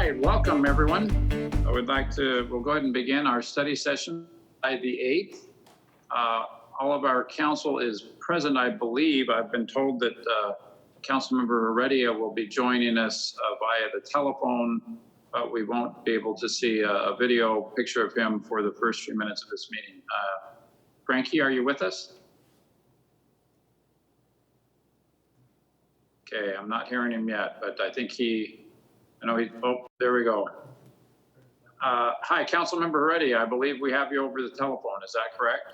right, welcome everyone. We'll go ahead and begin our study session by the 8th. All of our council is present, I believe. I've been told that Councilmember Heredia will be joining us via the telephone, but we won't be able to see a video picture of him for the first few minutes of this meeting. Frankie, are you with us? Okay, I'm not hearing him yet, but I think oh, there we go. Hi, Councilmember Heredia. I believe we have you over the telephone. Is that correct?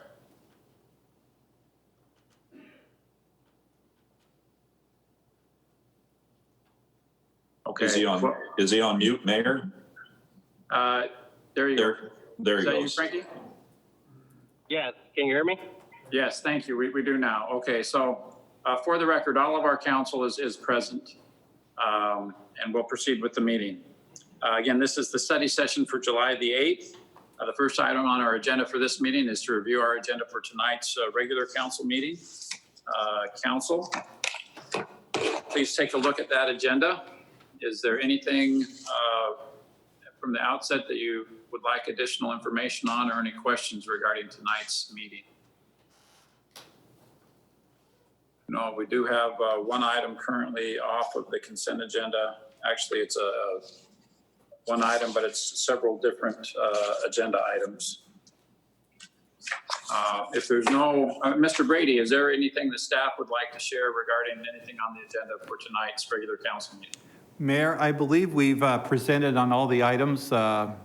Okay. Is he on mute, Mayor? There you go. There he goes. Is that you, Frankie? Yes. Can you hear me? Yes, thank you. We do now. Okay, so for the record, all of our council is present, and we'll proceed with the meeting. Again, this is the study session for July the 8th. The first item on our agenda for this meeting is to review our agenda for tonight's regular council meeting. Council, please take a look at that agenda. Is there anything from the outset that you would like additional information on, or any questions regarding tonight's meeting? No, we do have one item currently off of the consent agenda. Actually, it's one item, but it's several different agenda items. If there's no, Mr. Brady, is there anything the staff would like to share regarding anything on the agenda for tonight's regular council meeting? Mayor, I believe we've presented on all the items that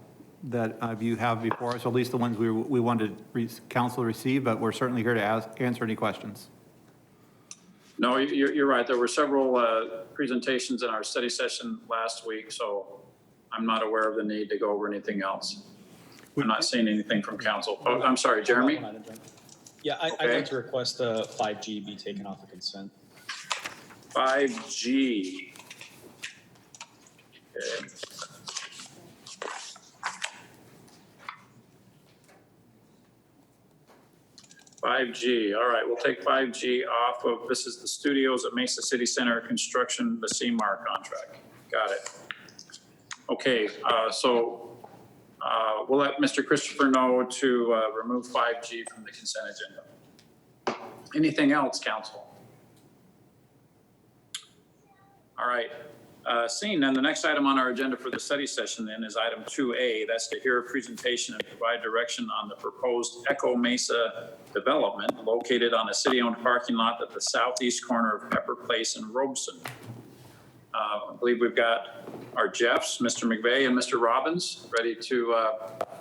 you have before us, or at least the ones we wanted council to receive, but we're certainly here to answer any questions. No, you're right. There were several presentations in our study session last week, so I'm not aware of the need to go over anything else. I'm not seeing anything from council. Oh, I'm sorry, Jeremy? Yeah, I'd like to request 5G be taken off of consent. 5G. Okay. All right, we'll take 5G off of, this is the studios at Mesa City Center construction, the CMAR contract. Got it. Okay, so we'll let Mr. Christopher know to remove 5G from the consent agenda. Anything else, council? All right. Seeing none, the next item on our agenda for the study session then is item 2A. That's to hear a presentation and provide direction on the proposed Echo Mesa development located on a city-owned parking lot at the southeast corner of Pepper Place and Robeson. I believe we've got our Jeffs, Mr. McVeigh and Mr. Robbins, ready to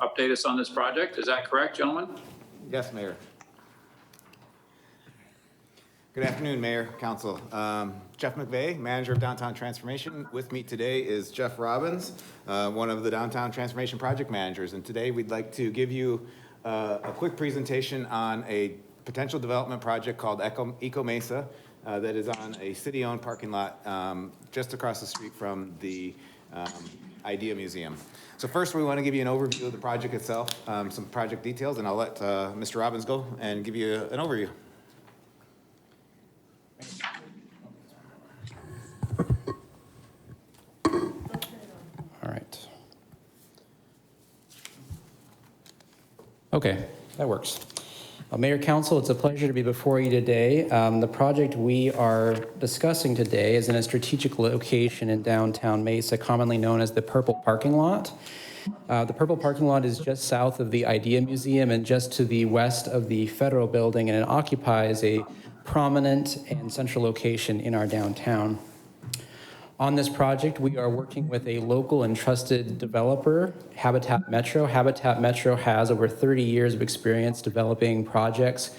update us on this project. Is that correct, gentlemen? Yes, Mayor. Good afternoon, Mayor, Council. Jeff McVeigh, Manager of Downtown Transformation. With me today is Jeff Robbins, one of the Downtown Transformation Project Managers. And today we'd like to give you a quick presentation on a potential development project called Eco Mesa that is on a city-owned parking lot just across the street from the Idea Museum. So first we want to give you an overview of the project itself, some project details, and I'll let Mr. Robbins go and give you an overview. All right. Okay, that works. Mayor, Council, it's a pleasure to be before you today. The project we are discussing today is in a strategic location in downtown Mesa, commonly known as the Purple Parking Lot. The Purple Parking Lot is just south of the Idea Museum and just to the west of the Federal Building, and it occupies a prominent and central location in our downtown. On this project, we are working with a local and trusted developer, Habitat Metro. Habitat Metro has over 30 years of experience developing projects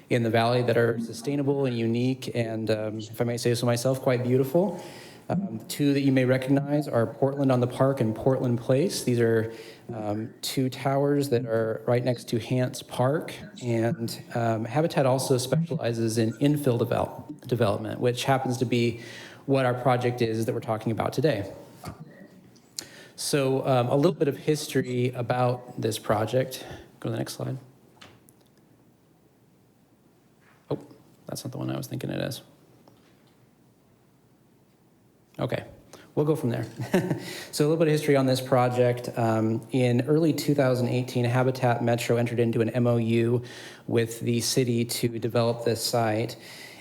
in the valley that are sustainable and unique and, if I may say so myself, quite beautiful. Two that you may recognize are Portland on the Park and Portland Place. These are two towers that are right next to Hance Park. And Habitat also specializes in infill development, which happens to be what our project is that we're talking about today. So a little bit of history about this project. Go to the next slide. Oh, that's not the one I was thinking it is. Okay. we'll go from there. So a little bit of history on this project. In early 2018, Habitat Metro entered into an MOU with the city to develop this site.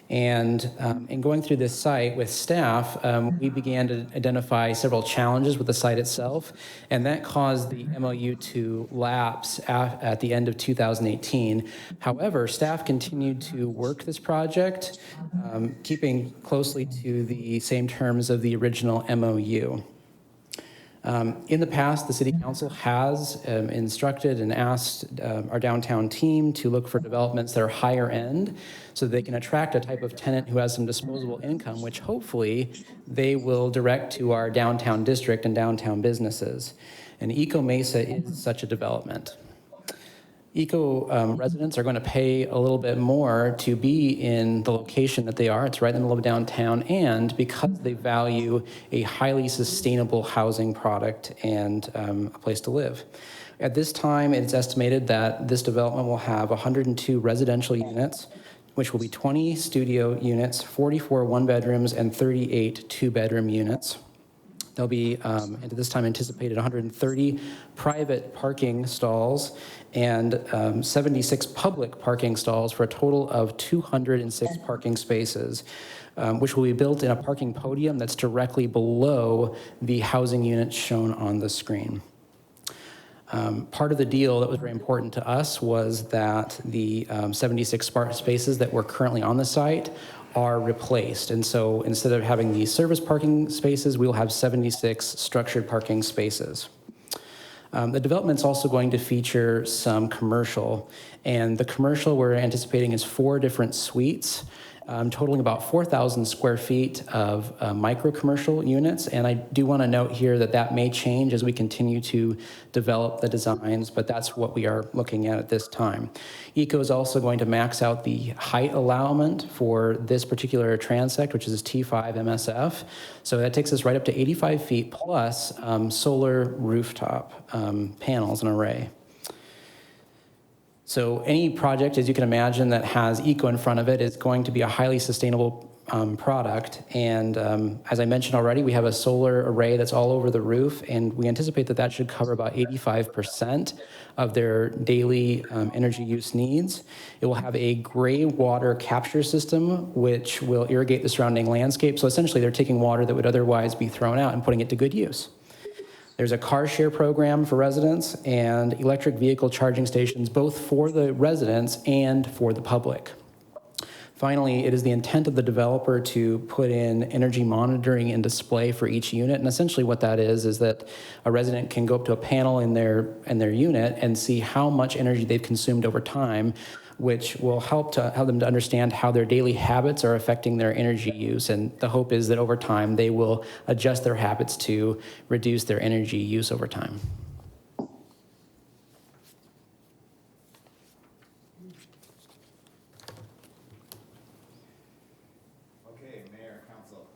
And in going through this site with staff, we began to identify several challenges with the site itself, and that caused the MOU to lapse at the end of 2018. However, staff continued to work this project, keeping closely to the same terms of the original MOU. In the past, the City Council has instructed and asked our downtown team to look for developments that are higher end so that they can attract a type of tenant who has some disposable income, which hopefully they will direct to our downtown district and downtown businesses. And Eco Mesa is such a development. Eco residents are going to pay a little bit more to be in the location that they are. It's right in the middle of downtown, and because they value a highly sustainable housing product and a place to live. At this time, it's estimated that this development will have 102 residential units, which will be 20 studio units, 44 one-bedrooms, and 38 two-bedroom units. There'll be, at this time, anticipated 130 private parking stalls and 76 public parking stalls for a total of 206 parking spaces, which will be built in a parking podium that's directly below the housing units shown on the screen. Part of the deal that was very important to us was that the 76 spaces that were currently on the site are replaced. And so instead of having these service parking spaces, we'll have 76 structured parking spaces. The development's also going to feature some commercial, and the commercial we're anticipating is 4 different suites, totaling about 4,000 square feet of micro commercial units. And I do want to note here that that may change as we continue to develop the designs, but that's what we are looking at this time. ECO is also going to max out the height allowance for this particular transect, which is T5 MSF. So that takes us right up to 85 feet plus solar rooftop panels, an array. So any project, as you can imagine, that has eco in front of it is going to be a highly sustainable product. And as I mentioned already, we have a solar array that's all over the roof, and we anticipate that that should cover about 85% of their daily energy use needs. It will have a gray water capture system, which will irrigate the surrounding landscape. So essentially, they're taking water that would otherwise be thrown out and putting it to good use. There's a car share program for residents and electric vehicle charging stations, both for the residents and for the public. Finally, it is the intent of the developer to put in energy monitoring and display for each unit. And essentially what that is that a resident can go up to a panel in their unit and see how much energy they've consumed over time, which will help them to understand how their daily habits are affecting their energy use. And the hope is that over time, they will adjust their habits to reduce their energy use over time. Okay, Mayor, Council.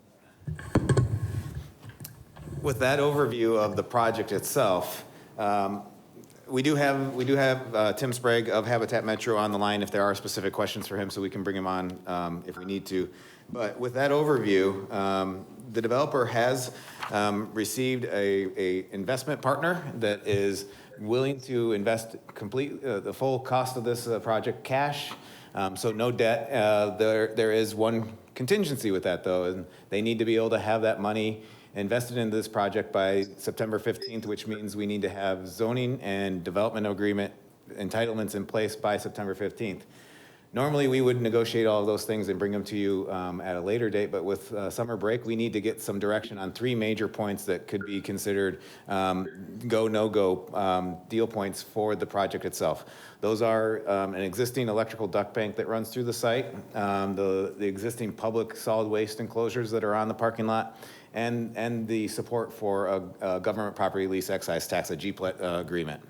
With that overview of the project itself, we do have Tim Sprague of Habitat Metro on the line if there are specific questions for him, so we can bring him on if we need to. But with that overview, the developer has received a investment partner that is willing to invest the full cost of this project cash, so no debt. There is one contingency with that, though, and they need to be able to have that money invested in this project by September 15th, which means we need to have zoning and development agreement entitlements in place by September 15th. Normally, we would negotiate all of those things and bring them to you at a later date, but with summer break, we need to get some direction on 3 major points that could be considered go, no-go deal points for the project itself. Those are an existing electrical duct bank that runs through the site, the existing public solid waste enclosures that are on the parking lot, and the support for a government property lease excise tax, a GPLET agreement.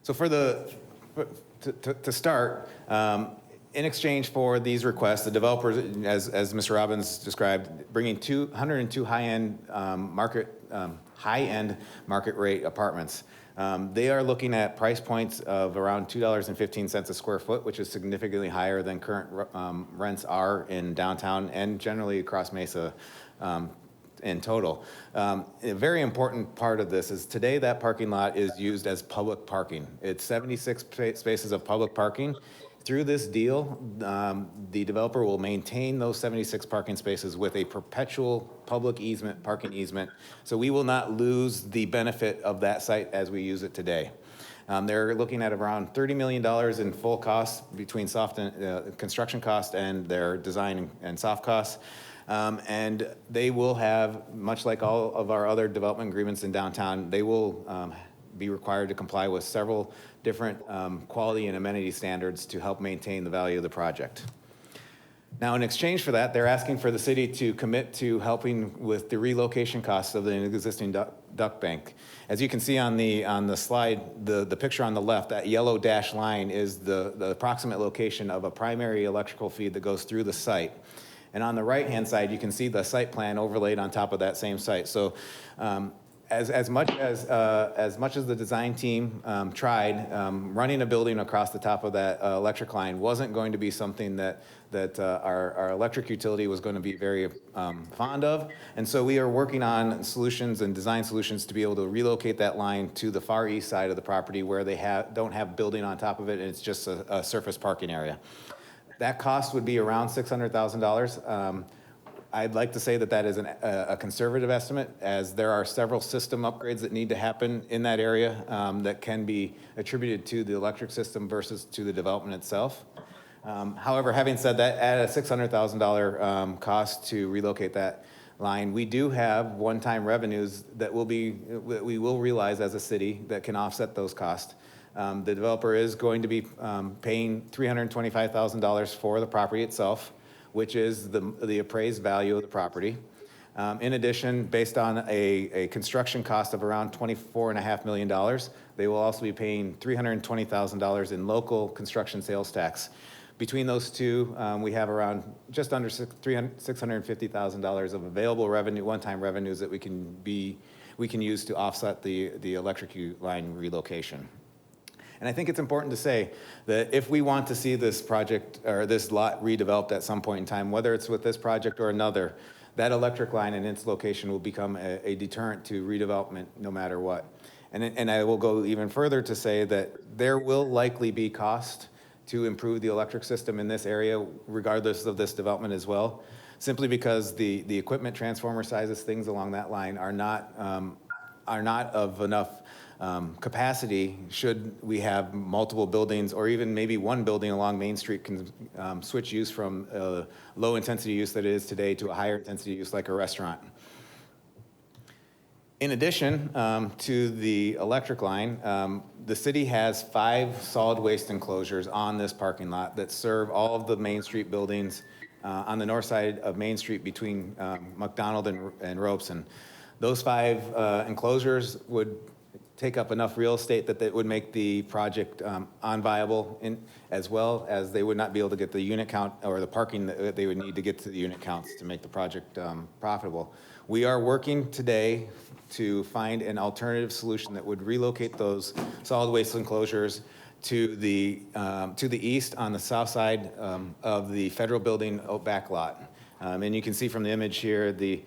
So to start, in exchange for these requests, the developers, as Mr. Robbins described, bringing 102 high-end market rate apartments. They are looking at price points of around $2.15 a square foot, which is significantly higher than current rents are in downtown and generally across Mesa in total. A very important part of this is today that parking lot is used as public parking. It's 76 spaces of public parking. Through this deal, the developer will maintain those 76 parking spaces with a perpetual public easement, parking easement. So we will not lose the benefit of that site as we use it today. They're looking at around $30 million in full costs between soft and construction cost and their design and soft costs. And they will have, much like all of our other development agreements in downtown, they will be required to comply with several different quality and amenity standards to help maintain the value of the project. Now, in exchange for that, they're asking for the city to commit to helping with the relocation costs of the existing duck bank. As you can see on the slide, the picture on the left, that yellow dashed line is the approximate location of a primary electrical feed that goes through the site. And on the right-hand side, you can see the site plan overlaid on top of that same site. So as much as the design team tried, running a building across the top of that electric line wasn't going to be something that our electric utility was going to be very fond of. And so we are working on solutions and design solutions to be able to relocate that line to the far east side of the property where they don't have building on top of it, and it's just a surface parking area. That cost would be around $600,000. I'd like to say that is a conservative estimate, as there are several system upgrades that need to happen in that area that can be attributed to the electric system versus to the development itself. However, having said that, at a $600,000 cost to relocate that line, we do have one-time revenues that we will realize as a city that can offset those costs. The developer is going to be paying $325,000 for the property itself, which is the appraised value of the property. In addition, based on a construction cost of around $24.5 million, they will also be paying $320,000 in local construction sales tax. Between those two, we have around just under $650,000 of available revenue, one-time revenues that we can use to offset the electric line relocation. And I think it's important to say that if we want to see this project or this lot redeveloped at some point in time, whether it's with this project or another, that electric line and its location will become a deterrent to redevelopment no matter what. And I will go even further to say that there will likely be cost to improve the electric system in this area, regardless of this development as well, simply because the equipment, transformer sizes, things along that line are not of enough capacity should we have multiple buildings, or even maybe one building along Main Street can switch use from low intensity use that it is today to a higher intensity use like a restaurant. In addition to the electric line, the city has 5 solid waste enclosures on this parking lot that serve all of the Main Street buildings on the north side of Main Street between McDonald and Robeson. Those 5 enclosures would take up enough real estate that would make the project unviable, as well as they would not be able to get the unit count or the parking that they would need to get to the unit counts to make the project profitable. We are working today to find an alternative solution that would relocate those solid waste enclosures to the east on the south side of the federal building back lot. And you can see from the image here, the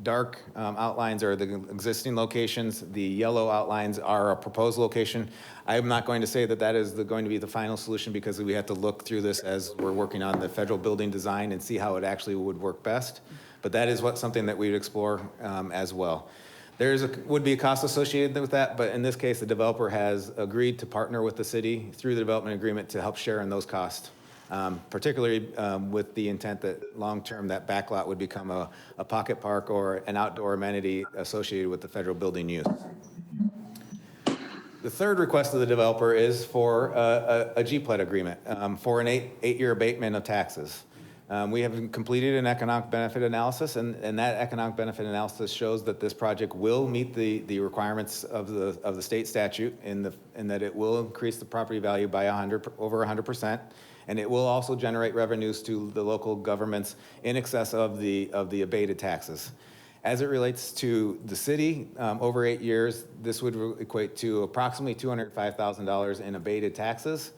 dark outlines are the existing locations. The yellow outlines are a proposed location. I'm not going to say that is going to be the final solution, because we have to look through this as we're working on the federal building design and see how it actually would work best. But that is something that we'd explore as well. Would be a cost associated with that, but in this case, the developer has agreed to partner with the city through the development agreement to help share in those costs. Particularly with the intent that long-term that backlot would become a pocket park or an outdoor amenity associated with the federal building use. The third request of the developer is for a GPLED agreement for an eight-year abatement of taxes. We have completed an economic benefit analysis, and that economic benefit analysis shows that this project will meet the requirements of the state statute in that it will increase the property value by over 100%. And it will also generate revenues to the local governments in excess of the abated taxes. As it relates to the city, over 8 years, this would equate to approximately $205,000 in abated taxes.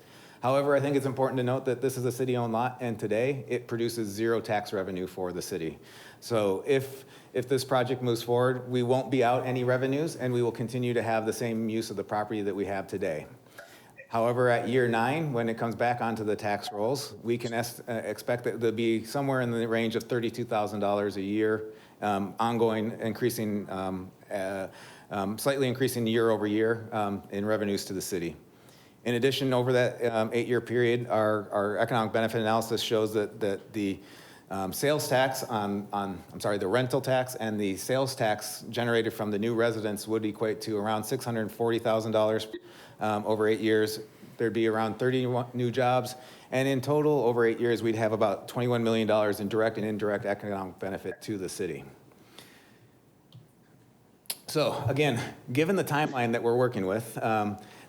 However, I think it's important to note that this is a city-owned lot, and today it produces 0 tax revenue for the city. So if this project moves forward, we won't be out any revenues, and we will continue to have the same use of the property that we have today. However, at year 9, when it comes back onto the tax rolls, we can expect that there'll be somewhere in the range of $32,000 a year, ongoing, increasing, slightly increasing year over year in revenues to the city. In addition, over that 8-year period, our economic benefit analysis shows that the sales tax the rental tax and the sales tax generated from the new residents would equate to around $640,000 over 8 years. There'd be around 30 new jobs. And in total, over 8 years, we'd have about $21 million in direct and indirect economic benefit to the city. So again, given the timeline that we're working with,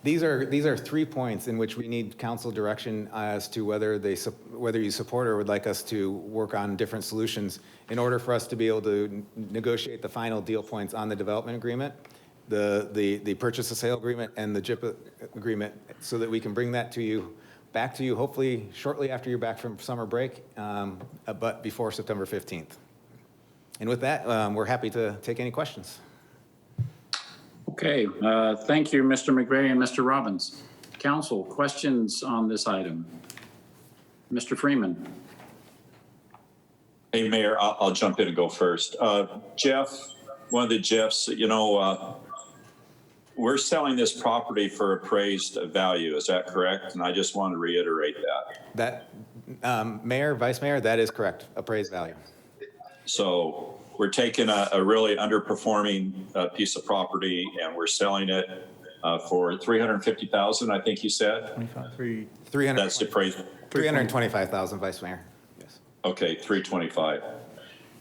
these are 3 points in which we need council direction as to whether you support or would like us to work on different solutions in order for us to be able to negotiate the final deal points on the development agreement, the purchase and sale agreement, and the JIP agreement, so that we can bring that back to you hopefully shortly after you're back from summer break, but before September 15th. And with that, we're happy to take any questions. Okay, thank you, Mr. McVeigh and Mr. Robbins. Council, questions on this item? Mr. Freeman. Hey, Mayor, I'll jump in and go first. Jeff, one of the Jeffs, we're selling this property for appraised value. Is that correct? And I just want to reiterate that. Mayor, Vice Mayor, that is correct. Appraised value. So we're taking a really underperforming piece of property and we're selling it for $350,000, I think you said. 300. That's appraised. 325,000, Vice Mayor. Yes. Okay, 325.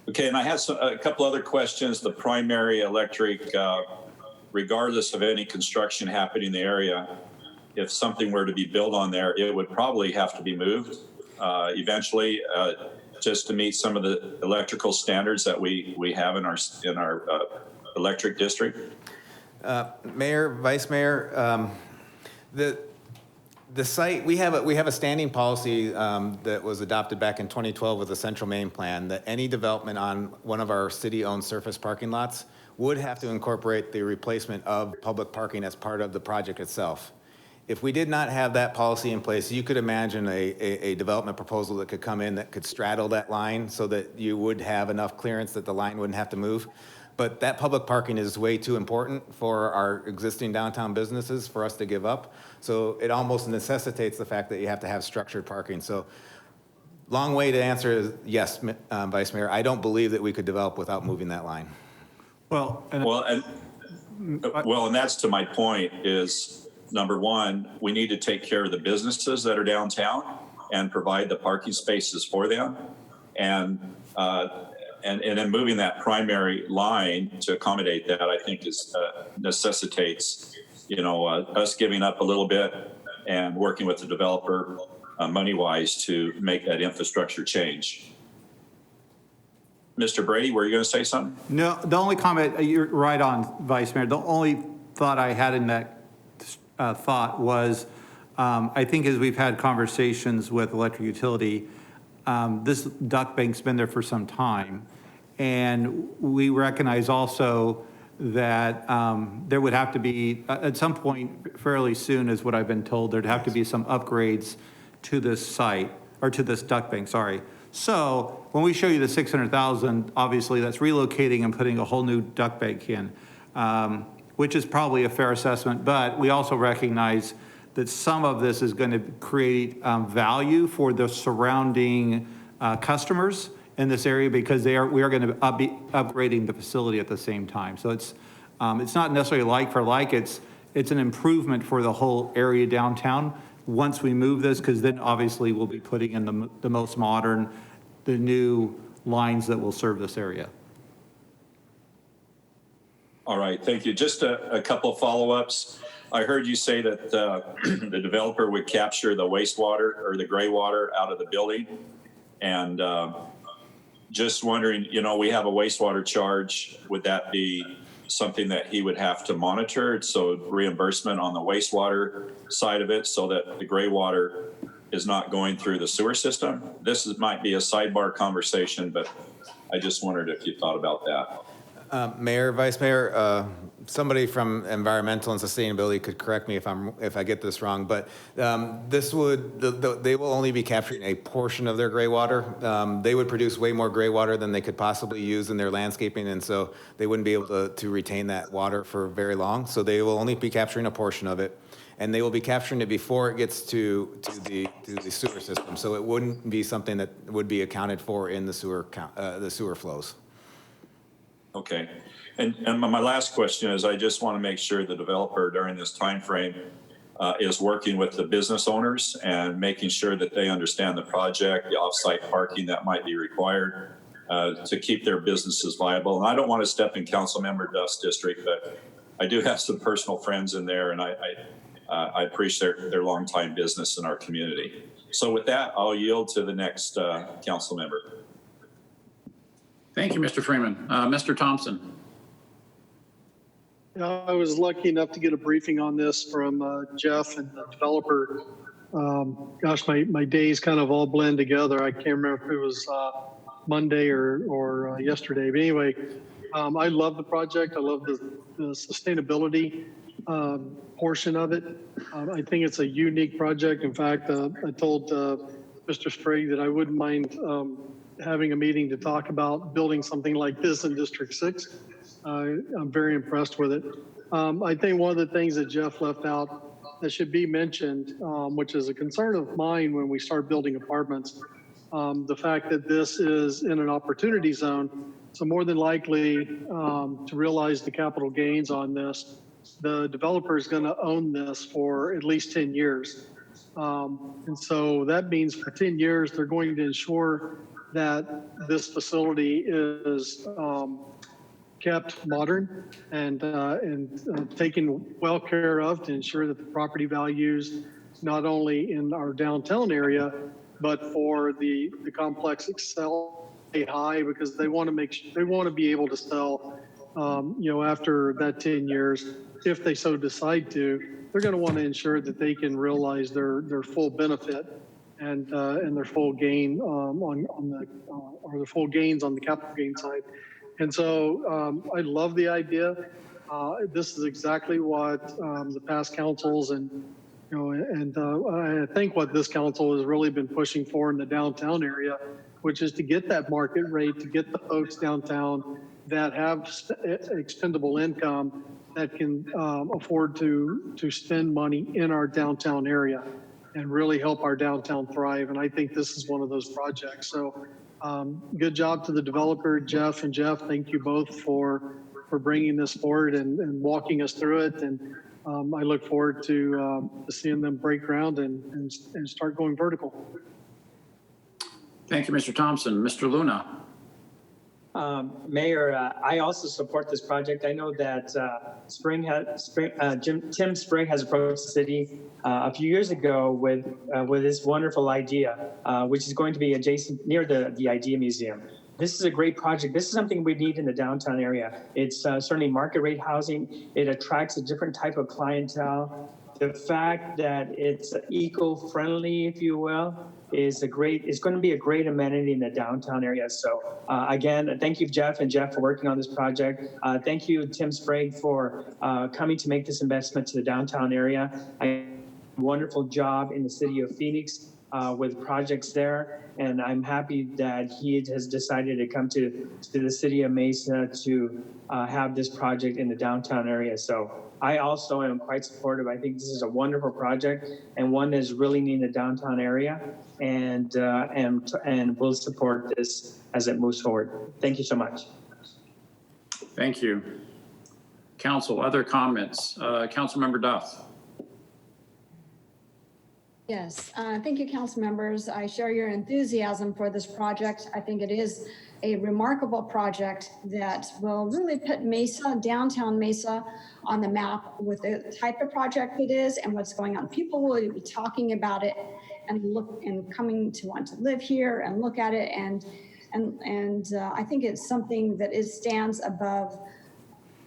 Okay, and I had a couple other questions. The primary electric, regardless of any construction happening in the area, if something were to be built on there, it would probably have to be moved eventually, just to meet some of the electrical standards that we have in our electric district. Mayor, Vice Mayor, the site, we have a standing policy that was adopted back in 2012 with the Central Main Plan that any development on one of our city-owned surface parking lots would have to incorporate the replacement of public parking as part of the project itself. If we did not have that policy in place, you could imagine a development proposal that could come in that could straddle that line so that you would have enough clearance that the line wouldn't have to move. But that public parking is way too important for our existing downtown businesses for us to give up. So it almost necessitates the fact that you have to have structured parking. So long way to answer is yes, Vice Mayor. I don't believe that we could develop without moving that line. And that's to my point is, number one, we need to take care of the businesses that are downtown and provide the parking spaces for them. And then moving that primary line to accommodate that, I think is necessitates, us giving up a little bit and working with the developer money-wise to make that infrastructure change. Mr. Brady, were you going to say something? No, the only comment, you're right on, Vice Mayor. The only thought I had in that thought was, I think as we've had conversations with electric utility, this duct bank's been there for some time. And we recognize also that there would have to be, at some point fairly soon is what I've been told, there'd have to be some upgrades to this site, or to this duct bank, sorry. So when we show you the 600,000, obviously that's relocating and putting a whole new duct bank in, which is probably a fair assessment, but we also recognize that some of this is going to create value for the surrounding customers in this area because we are going to be upgrading the facility at the same time. So it's not necessarily like for like, it's an improvement for the whole area downtown once we move this, because then obviously we'll be putting in the most modern, the new lines that will serve this area. All right, thank you. Just a couple of follow-ups. I heard you say that the developer would capture the wastewater or the gray water out of the building. And just wondering, we have a wastewater charge. Would that be something that he would have to monitor? So reimbursement on the wastewater side of it so that the gray water is not going through the sewer system? This might be a sidebar conversation, but I just wondered if you thought about that. Mayor, Vice Mayor, somebody from environmental and sustainability could correct me if I get this wrong, but this would, they will only be capturing a portion of their gray water. They would produce way more gray water than they could possibly use in their landscaping, and so they wouldn't be able to retain that water for very long. So they will only be capturing a portion of it, and they will be capturing it before it gets to the sewer system. So it wouldn't be something that would be accounted for in the sewer flows. Okay. And my last question is, I just want to make sure the developer during this time frame is working with the business owners and making sure that they understand the project, the off-site parking that might be required to keep their businesses viable. And I don't want to step in Councilmember Duff's district, but I do have some personal friends in there, and I appreciate their longtime business in our community. So with that, I'll yield to the next council member. Thank you, Mr. Freeman. Mr. Thompson. I was lucky enough to get a briefing on this from Jeff and the developer. Gosh, my days kind of all blend together. I can't remember if it was Monday or yesterday. But anyway, I love the project. I love the sustainability portion of it. I think it's a unique project. In fact, I told Mr. Sprague that I wouldn't mind having a meeting to talk about building something like this in District 6. I'm very impressed with it. I think one of the things that Jeff left out that should be mentioned, which is a concern of mine when we start building apartments, the fact that this is in an opportunity zone. So more than likely to realize the capital gains on this, the developer is going to own this for at least 10 years. And so that means for 10 years, they're going to ensure that this facility is kept modern and taken well care of to ensure that the property values, not only in our downtown area, but for the complex itself, stay high, because they want to be able to sell, after that 10 years, if they so decide to, they're going to want to ensure that they can realize their full benefit and their full gain or the full gains on the capital gain side. And so I love the idea. This is exactly what the past councils and I think what this council has really been pushing for in the downtown area, which is to get that market rate, to get the folks downtown that have expendable income that can afford to spend money in our downtown area and really help our downtown thrive. And I think this is one of those projects. So good job to the developer, Jeff and Jeff. Thank you both for bringing this forward and walking us through it. And I look forward to seeing them break ground and start going vertical. Thank you, Mr. Thompson. Mr. Luna. Mayor, I also support this project. I know that Tim Sprague has approached the city a few years ago with this wonderful idea, which is going to be adjacent near the Idea Museum. This is a great project. This is something we need in the downtown area. It's certainly market rate housing. It attracts a different type of clientele. The fact that it's eco-friendly, if you will, is going to be a great amenity in the downtown area. So again, thank you, Jeff and Jeff, for working on this project. Thank you, Tim Sprague, for coming to make this investment to the downtown area. Wonderful job in the city of Phoenix with projects there. And I'm happy that he has decided to come to the city of Mesa to have this project in the downtown area. So I also am quite supportive. I think this is a wonderful project and one that's really needed in the downtown area, and we'll support this as it moves forward. Thank you so much. Thank you. Council, other comments? Councilmember Duff. Yes, thank you, council members. I share your enthusiasm for this project. I think it is a remarkable project that will really put Mesa, downtown Mesa, on the map with the type of project it is and what's going on. People will be talking about it and coming to want to live here and look at it. And I think it's something that stands above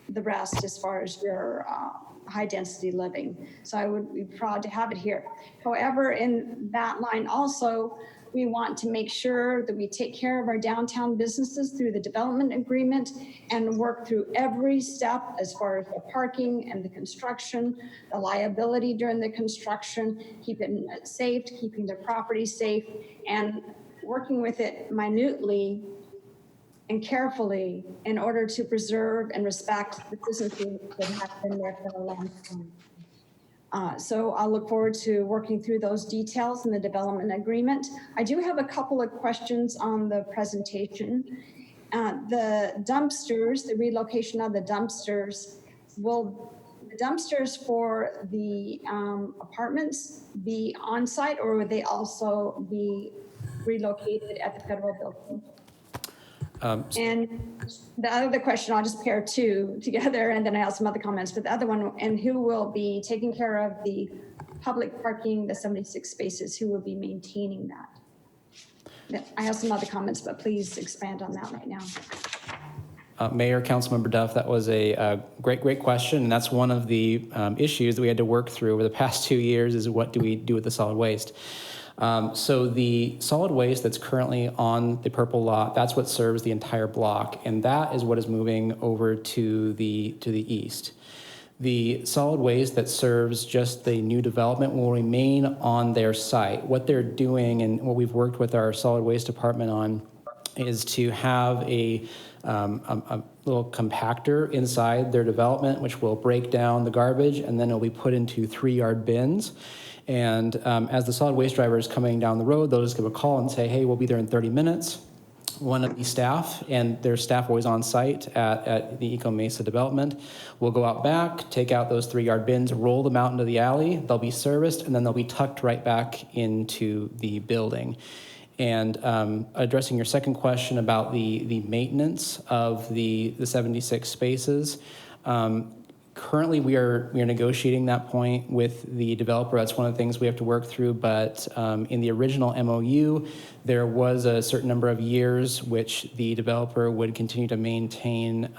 the rest as far as your high density living. So I would be proud to have it here. However, in that line also, We want to make sure that we take care of our downtown businesses through the development agreement and work through every step as far as the parking and the construction, the liability during the construction, keeping it safe, keeping the property safe, and working with it minutely and carefully in order to preserve and respect the businesses that have been there for a long time. So I'll look forward to working through those details in the development agreement. I do have a couple of questions on the presentation. The dumpsters, the relocation of the dumpsters, will the dumpsters for the apartments be on site, or would they also be relocated at the federal building? And the other question, I'll just pair two together, and then I have some other comments, but the other one, and who will be taking care of the public parking, the 76 spaces, who will be maintaining that? I have some other comments, but please expand on that right now. Mayor, Councilmember Duff, that was a great question, and that's one of the issues that we had to work through over the past 2 years is what do we do with the solid waste? So the solid waste that's currently on the purple lot, that's what serves the entire block, and that is what is moving over to the east. The solid waste that serves just the new development will remain on their site. What they're doing and what we've worked with our solid waste department on is to have a little compactor inside their development, which will break down the garbage, and then it'll be put into 3-yard bins. And as the solid waste driver is coming down the road, they'll just give a call and say, hey, we'll be there in 30 minutes. One of the staff, and there's staff always on site at the Eco Mesa development, will go out back, take out those 3-yard bins, roll them out into the alley. They'll be serviced, and then they'll be tucked right back into the building. And addressing your second question about the maintenance of the 76 spaces, currently, we are negotiating that point with the developer. That's one of the things we have to work through. But in the original MOU, there was a certain number of years which the developer would continue to maintain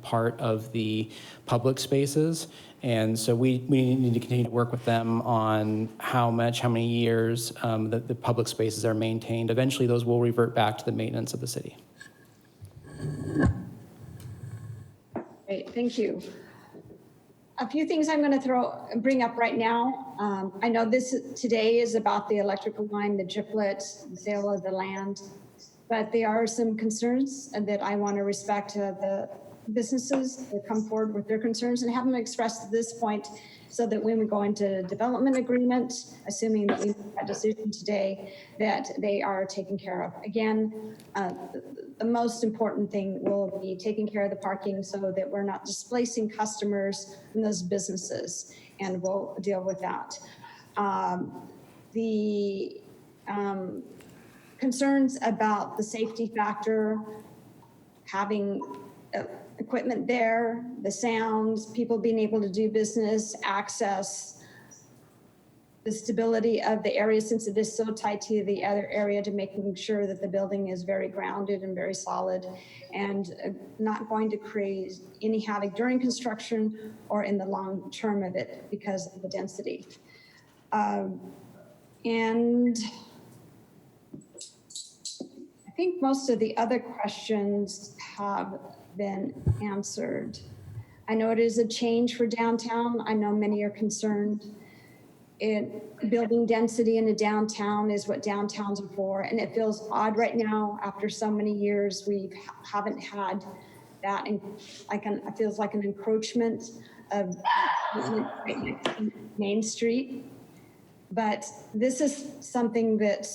part of the public spaces. And so we need to continue to work with them on how many years the public spaces are maintained. Eventually, those will revert back to the maintenance of the city. Great, thank you. A few things I'm going to bring up right now. I know today is about the electrical line, the GIPLET, the sale of the land, but there are some concerns that I want to respect the businesses that come forward with their concerns and have them expressed at this point so that when we go into development agreement, assuming that we make that decision today, that they are taken care of. Again, the most important thing will be taking care of the parking so that we're not displacing customers from those businesses, and we'll deal with that. The concerns about the safety factor, having equipment there, the sounds, people being able to do business, access, the stability of the area since it is so tight to the other area, to making sure that the building is very grounded and very solid and not going to create any havoc during construction or in the long term of it because of the density. And I think most of the other questions have been answered. I know it is a change for downtown. I know many are concerned. Building density in a downtown is what downtowns are for, and it feels odd right now after so many years we haven't had that. And it feels like an encroachment of Main Street. But this is something that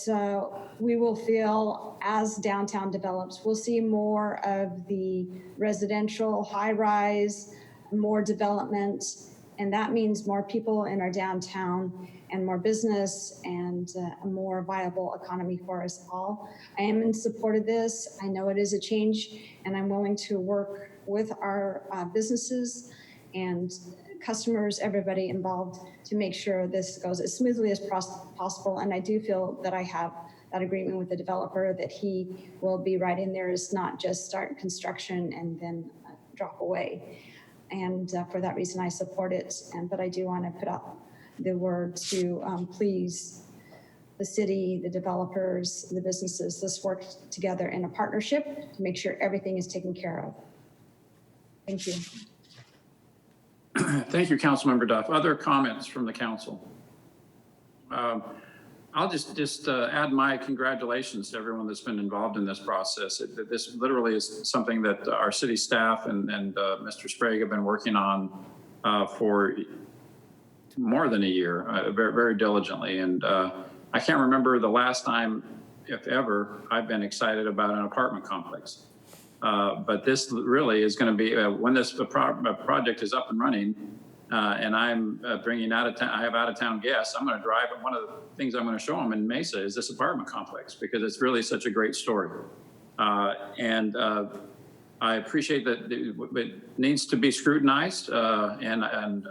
we will feel as downtown develops. We'll see more of the residential high-rise, more development, and that means more people in our downtown and more business and a more viable economy for us all. I am in support of this. I know it is a change, and I'm willing to work with our businesses and customers, everybody involved, to make sure this goes as smoothly as possible. And I do feel that I have that agreement with the developer that he will be right in there. It's not just start construction and then drop away. And for that reason, I support it. But I do want to put up the word to please the city, the developers, the businesses, let's work together in a partnership to make sure everything is taken care of. Thank you. Thank you, Councilmember Duff. Other comments from the council? I'll just add my congratulations to everyone that's been involved in this process. This literally is something that our city staff and Mr. Sprague have been working on for more than a year, very, very diligently. And I can't remember the last time, if ever, I've been excited about an apartment complex. But this really is going to be, when this project is up and running, and I'm bringing I have out-of-town guests, I'm going to drive, and one of the things I'm going to show them in Mesa is this apartment complex, because it's really such a great story. And I appreciate that it needs to be scrutinized. And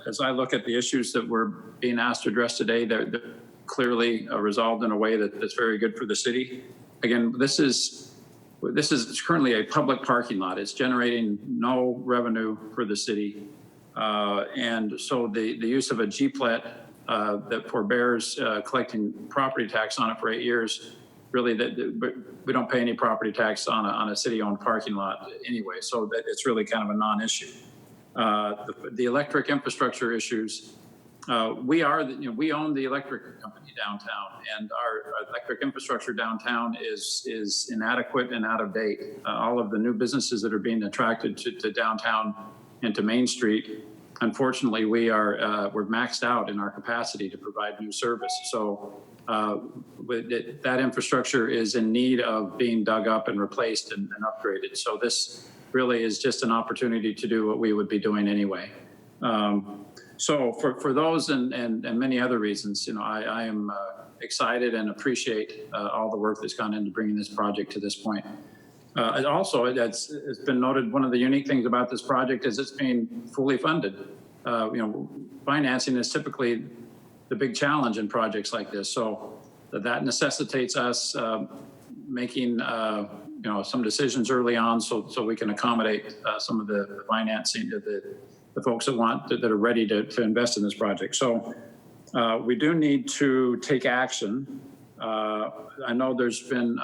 as I look at the issues that we're being asked to address today, they're clearly resolved in a way that's very good for the city. Again, this is currently a public parking lot. It's generating no revenue for the city. And so the use of a GPLET that forbears collecting property tax on it for 8 years, really we don't pay any property tax on a city-owned parking lot anyway, so that it's really kind of a non-issue. The electric infrastructure issues, we own the electric company downtown, and our electric infrastructure downtown is inadequate and out of date. All of the new businesses that are being attracted to downtown and to Main Street, unfortunately, we're maxed out in our capacity to provide new service. So that infrastructure is in need of being dug up and replaced and upgraded. So this really is just an opportunity to do what we would be doing anyway. So for those and many other reasons, I am excited and appreciate all the work that's gone into bringing this project to this point. And also, it's been noted, one of the unique things about this project is it's being fully funded. Financing is typically the big challenge in projects like this. So that necessitates us making some decisions early on so we can accommodate some of the financing to the folks that are ready to invest in this project. So we do need to take action. I know there's been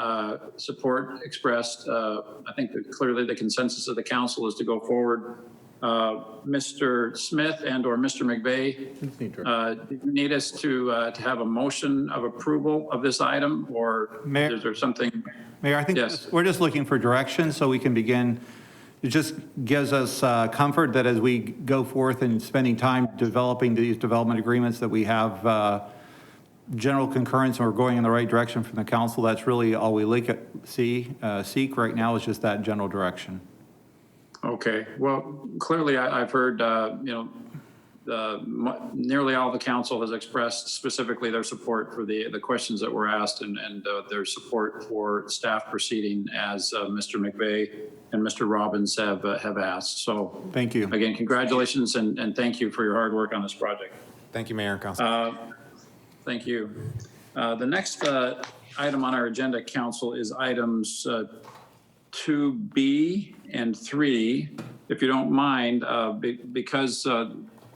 support expressed. I think that clearly the consensus of the council is to go forward. Mr. Smith or Mr. McVeigh, do you need us to have a motion of approval of this item, or Mayor, is there something? Mayor, I think Yes. we're just looking for direction so we can begin. It just gives us comfort that as we go forth and spending time developing these development agreements that we have general concurrence and we're going in the right direction from the council. That's really all we seek right now is just that general direction. Okay. Well, clearly I've heard, nearly all the council has expressed specifically their support for the questions that were asked and their support for staff proceeding as Mr. McVeigh and Mr. Robbins have asked. So thank you. Again, congratulations and thank you for your hard work on this project. Thank you, Mayor and Council. Thank you. The next item on our agenda, Council, is items 2B and 3. If you don't mind, because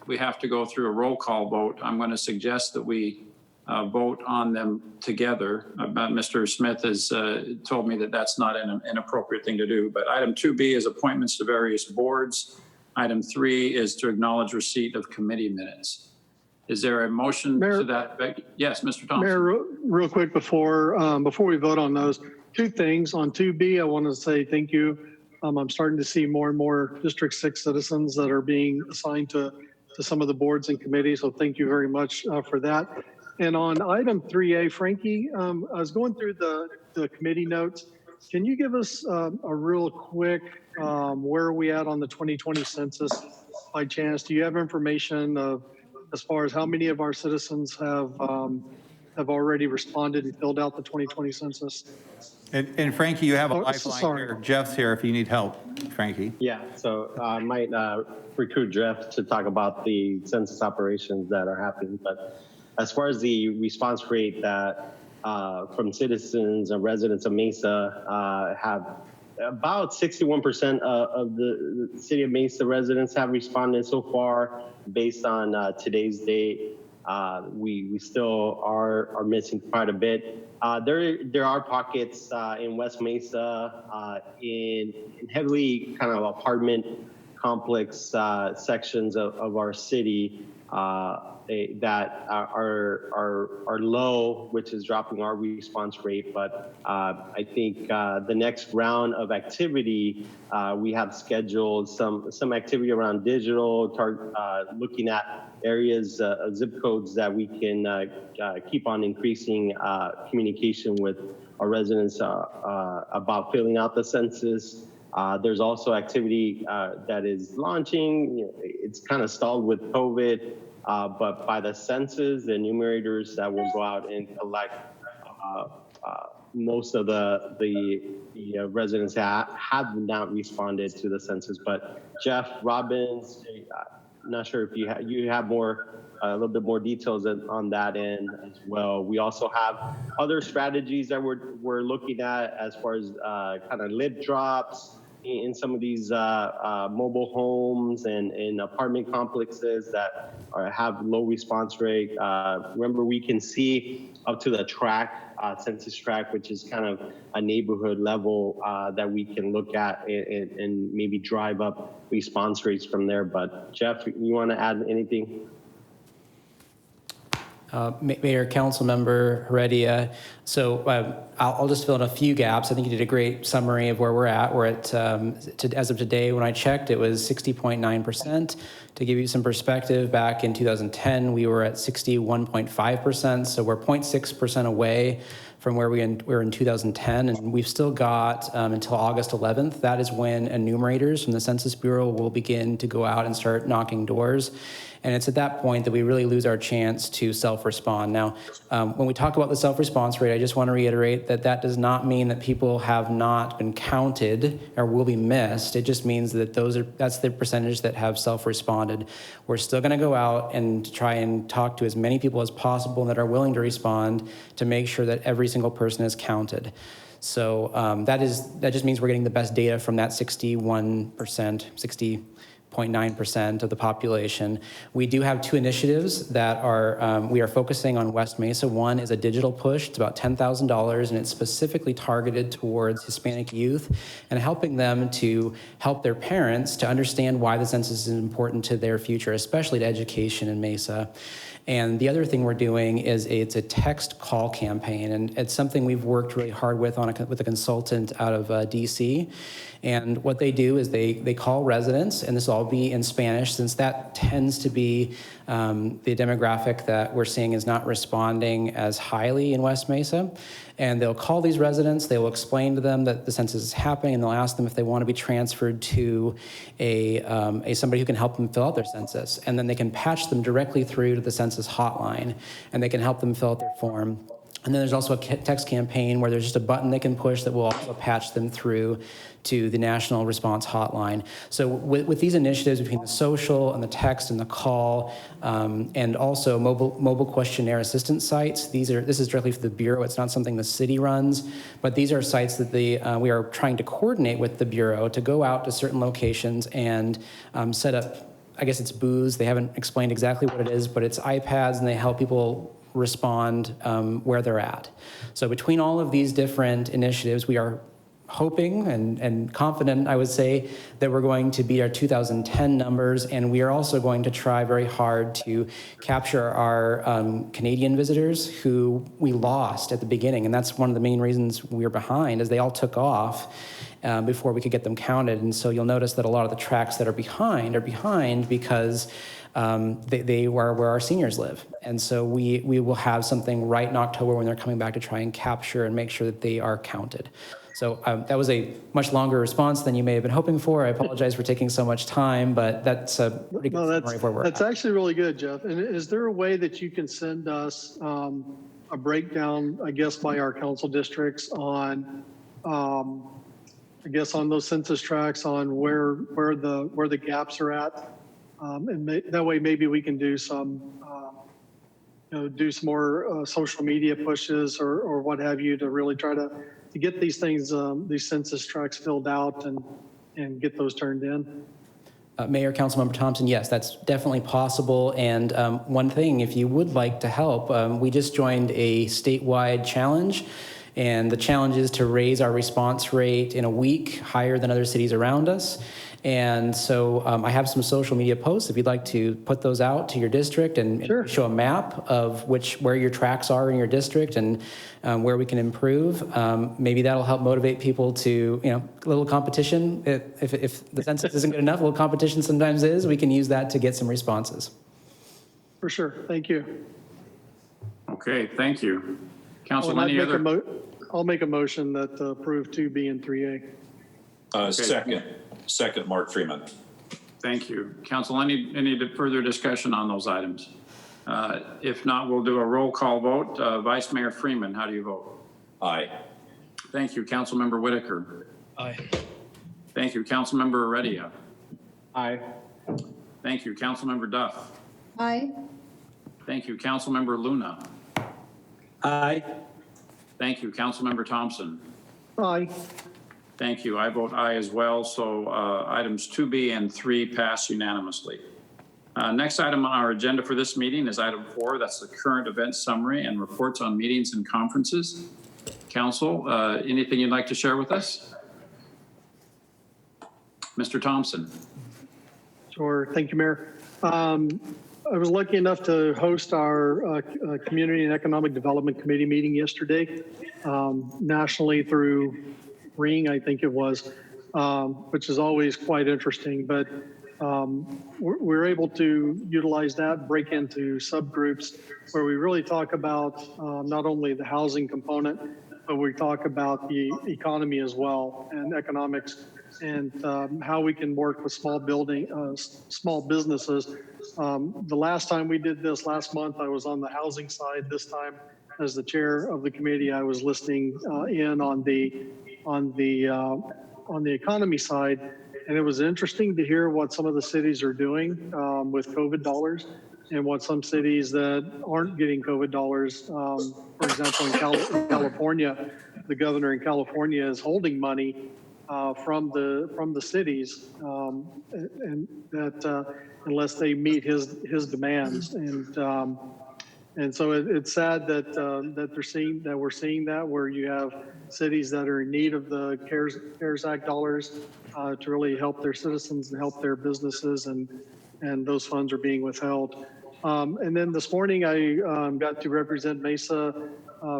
we have to go through a roll call vote, I'm going to suggest that we vote on them together. Mr. Smith has told me that that's not an inappropriate thing to do, but item 2B is appointments to various boards. Item 3 is to acknowledge receipt of committee minutes. Is there a motion to that effect? Yes, Mr. Thompson. Mayor, real quick before we vote on those, two things. On 2B, I want to say thank you. I'm starting to see more and more District 6 citizens that are being assigned to some of the boards and committees, so thank you very much for that. And on item 3A, Frankie, I was going through the committee notes. Can you give us a real quick, where are we at on the 2020 census by chance? Do you have information of as far as how many of our citizens have already responded and filled out the 2020 census? And Frankie, you have a lifeline here. Jeff's here if you need help, Frankie. Yeah, so I might recruit Jeff to talk about the census operations that are happening. But as far as the response rate that from citizens and residents of Mesa have about 61% of the city of Mesa residents have responded so far based on today's date. we still are missing quite a bit. There are pockets in West Mesa in heavily kind of apartment complex sections of our city that are low, which is dropping our response rate. But I think the next round of activity, we have scheduled some activity around digital, looking at areas, zip codes that we can keep on increasing communication with our residents about filling out the census. There's also activity that is launching. It's kind of stalled with COVID, but by the census, the enumerators that will go out and collect most of the residents have not responded to the census. But Jeff Robbins, I'm not sure if you have a little bit more details on that end as well. We also have other strategies that we're looking at as far as kind of lip drops in some of these mobile homes and apartment complexes that have low response rate. Remember, we can see up to the tract, census tract, which is kind of a neighborhood level that we can look at and maybe drive up response rates from there. But Jeff, you want to add anything? Mayor, Council Member Heredia. So I'll just fill in a few gaps. I think you did a great summary of where we're at. We're at, as of today, when I checked, it was 60.9%. To give you some perspective, back in 2010, we were at 61.5%. So we're 0.6% away from where we were in 2010, and we've still got until August 11th. That is when enumerators from the Census Bureau will begin to go out and start knocking doors. And it's at that point that we really lose our chance to self-respond. Now, when we talk about the self-response rate, I just want to reiterate that that does not mean that people have not been counted or will be missed. It just means that that's the percentage that have self-responded. We're still going to go out and try and talk to as many people as possible that are willing to respond to make sure that every single person is counted. So that just means we're getting the best data from that 61%, 60.9% of the population. We do have two initiatives that we are focusing on West Mesa. One is a digital push. It's about $10,000, and it's specifically targeted towards Hispanic youth and helping them to help their parents to understand why the census is important to their future, especially to education in Mesa. And the other thing we're doing is it's a text call campaign, and it's something we've worked really hard with with a consultant out of DC. And what they do is they call residents, and this will all be in Spanish, since that tends to be the demographic that we're seeing is not responding as highly in West Mesa. And they'll call these residents, they will explain to them that the census is happening, and they'll ask them if they want to be transferred to somebody who can help them fill out their census. And then they can patch them directly through to the census hotline, and they can help them fill out their form. And then there's also a text campaign where there's just a button they can push that will also patch them through to the National Response Hotline. So with these initiatives between the social and the text and the call, and also mobile questionnaire assistance sites, this is directly for the Bureau. It's not something the city runs, but these are sites that we are trying to coordinate with the Bureau to go out to certain locations and set up, I guess it's booths. They haven't explained exactly what it is, but it's iPads, and they help people respond where they're at. So between all of these different initiatives, we are hoping and confident, I would say, that we're going to beat our 2010 numbers, and we are also going to try very hard to capture our Canadian visitors who we lost at the beginning, and that's one of the main reasons we're behind, is they all took off before we could get them counted. And so you'll notice that a lot of the tracts that are behind because they were where our seniors live. And so we will have something right in October when they're coming back to try and capture and make sure that they are counted. So that was a much longer response than you may have been hoping for. I apologize for taking so much time, but that's a pretty good summary of where we're at. That's actually really good, Jeff. And is there a way that you can send us a breakdown, I guess, by our council districts on, I guess, on those census tracts on where the gaps are at? And that way, maybe we can do some, do some more social media pushes or what have you to really try to get these things, these census tracts filled out and get those turned in. Mayor, Councilmember Thompson, yes, that's definitely possible. And one thing, if you would like to help, we just joined a statewide challenge. And the challenge is to raise our response rate in a week higher than other cities around us. And so I have some social media posts if you'd like to put those out to your district and Sure. show a map of where your tracks are in your district and where we can improve. Maybe that'll help motivate people to, a little competition. If the census isn't good enough, a little competition sometimes is. We can use that to get some responses. For sure. Thank you. Okay, thank you. Council, I'll any other? I'll make a motion that approve 2B and 3A. Second, Mark Freeman. Thank you. Council, any further discussion on those items? If not, we'll do a roll call vote. Vice Mayor Freeman, how do you vote? Aye. Thank you. Councilmember Whitaker. Aye. Thank you. Councilmember Heredia. Aye. Thank you. Councilmember Duff. Aye. Thank you. Councilmember Luna. Aye. Thank you. Councilmember Thompson. Aye. Thank you. I vote aye as well. So items 2B and 3 pass unanimously. Next item on our agenda for this meeting is item 4. That's the current event summary and reports on meetings and conferences. Council, anything you'd like to share with us? Mr. Thompson. Sure. Thank you, Mayor. I was lucky enough to host our Community and Economic Development Committee meeting yesterday, nationally through Ring, I think it was, which is always quite interesting. But we're able to utilize that, break into subgroups where we really talk about not only the housing component, but we talk about the economy as well and economics and how we can work with small businesses. The last time we did this last month, I was on the housing side. This time, as the chair of the committee, I was listening in on the economy side, and it was interesting to hear what some of the cities are doing with COVID dollars, and what some cities that aren't getting COVID dollars, for example, in California, the governor in California is holding money from the cities, and that unless they meet his demands, and so it's sad that we're seeing that where you have cities that are in need of the CARES Act dollars to really help their citizens and help their businesses, and those funds are being withheld. And then this morning I got to represent Mesa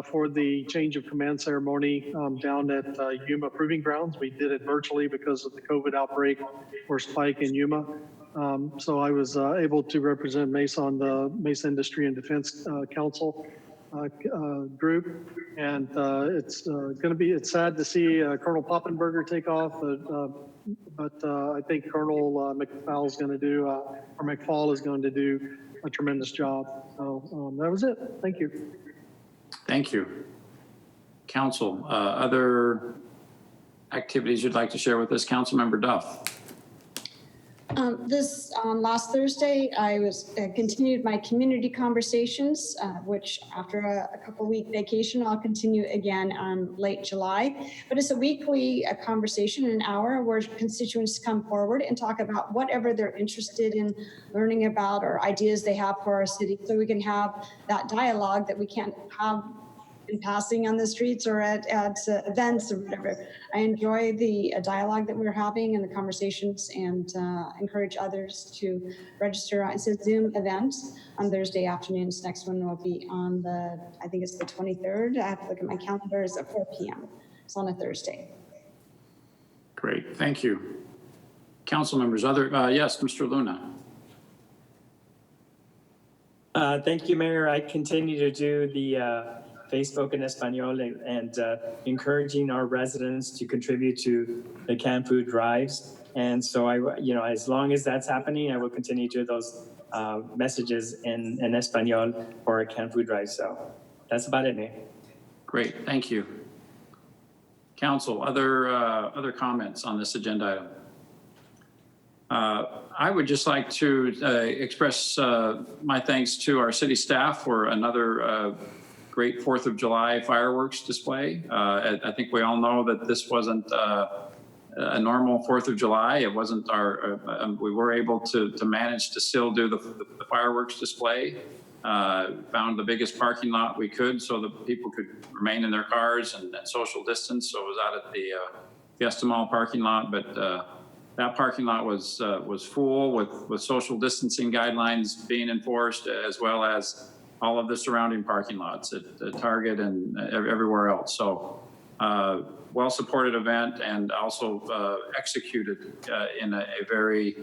for the change of command ceremony down at Yuma Proving Grounds. We did it virtually because of the COVID outbreak or spike in Yuma. So I was able to represent Mesa on the Mesa Industry and Defense Council group, and it's sad to see Colonel Poppenberger take off, but I think Colonel McFall is going to do a tremendous job. So that was it. Thank you. Thank you. Council, other activities you'd like to share with us? Councilmember Duff. Last Thursday, I continued my community conversations, which after a couple-week vacation, I'll continue again on late July. But it's a weekly conversation, an hour, where constituents come forward and talk about whatever they're interested in learning about or ideas they have for our city, so we can have that dialogue that we can't have in passing on the streets or at events or whatever. I enjoy the dialogue that we're having and the conversations, and encourage others to register. It's a Zoom event on Thursday afternoons. Next one will be on I think it's the 23rd. I have to look at my calendar. It's at 4 p.m. It's on a Thursday. Great, thank you. Council members, yes, Mr. Luna. Thank you, Mayor. I continue to do the Facebook in Espanol and encouraging our residents to contribute to the canned food drives. And so as long as that's happening, I will continue to do those messages in Espanol for our canned food drive. So that's about it, Mayor. Great, thank you. Council, other comments on this agenda item? I would just like to express my thanks to our city staff for another great 4th of July fireworks display. I think we all know that this wasn't a normal 4th of July. It wasn't we were able to manage to still do the fireworks display. Found the biggest parking lot we could so that people could remain in their cars and social distance. So it was out at the Fiesta Mall parking lot, but that parking lot was full with social distancing guidelines being enforced, as well as all of the surrounding parking lots at Target and everywhere else. So well-supported event, and also executed in a very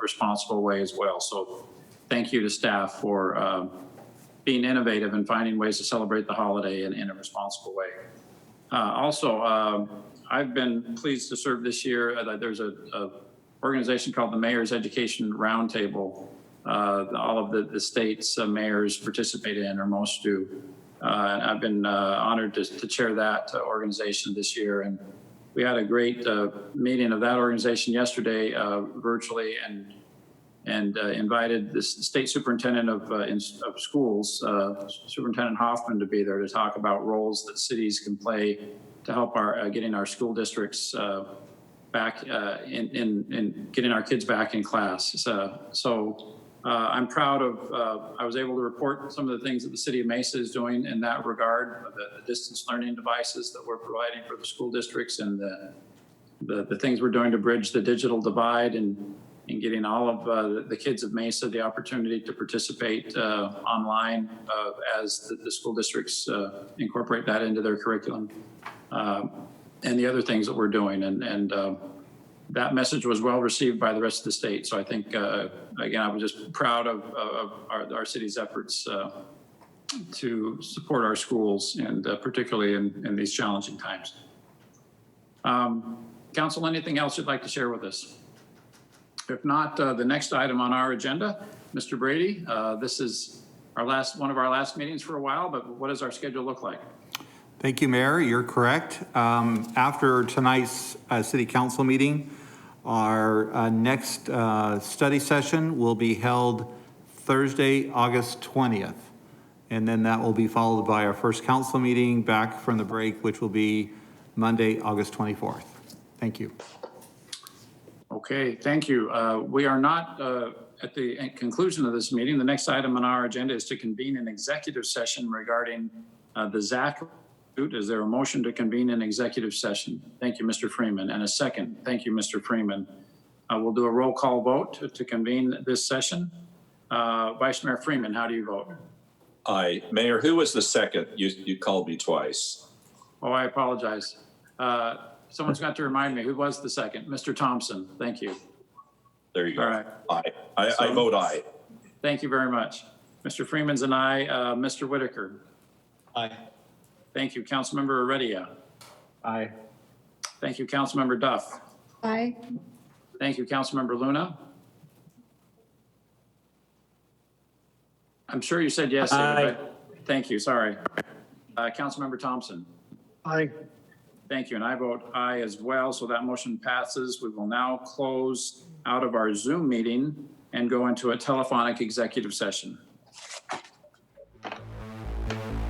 responsible way as well. So thank you to staff for being innovative and finding ways to celebrate the holiday in a responsible way. Also, I've been pleased to serve this year. There's a organization called the Mayor's Education Roundtable. All of the state's mayors participate in, or most do. And I've been honored to chair that organization this year. And we had a great meeting of that organization yesterday virtually, and invited the state superintendent of schools, Superintendent Hoffman, to be there to talk about roles that cities can play to help getting our school districts back in getting our kids back in class. So I'm proud of, I was able to report some of the things that the city of Mesa is doing in that regard, the distance learning devices that we're providing for the school districts, and the things we're doing to bridge the digital divide, and getting all of the kids of Mesa the opportunity to participate online as the school districts incorporate that into their curriculum, and the other things that we're doing. And that message was well received by the rest of the state. So I think, again, I was just proud of our city's efforts to support our schools, and particularly in these challenging times. Council, anything else you'd like to share with us? If not, the next item on our agenda, Mr. Brady, this is one of our last meetings for a while, but what does our schedule look like? Thank you, Mayor. You're correct. After tonight's city council meeting, our next study session will be held Thursday, August 20th. And then that will be followed by our first council meeting back from the break, which will be Monday, August 24th. Thank you. Okay, thank you. We are not at the conclusion of this meeting. The next item on our agenda is to convene an executive session regarding the ZAC. Is there a motion to convene an executive session? Thank you, Mr. Freeman. And a second. Thank you, Mr. Freeman. We'll do a roll call vote to convene this session. Vice Mayor Freeman, how do you vote? Aye. Mayor, who was the second? You called me twice. Oh, I apologize. Someone's got to remind me, who was the second? Mr. Thompson, thank you. There you go. All right. Aye. I vote aye. Thank you very much. Mr. Freeman's an aye. Mr. Whitaker. Aye. Thank you. Councilmember Heredia. Aye. Thank you. Councilmember Duff. Aye. Thank you. Councilmember Luna. I'm sure you said yes, David, but thank you. Sorry. Councilmember Thompson. Aye. Thank you. And I vote aye as well. So that motion passes. We will now close out of our Zoom meeting and go into a telephonic executive session.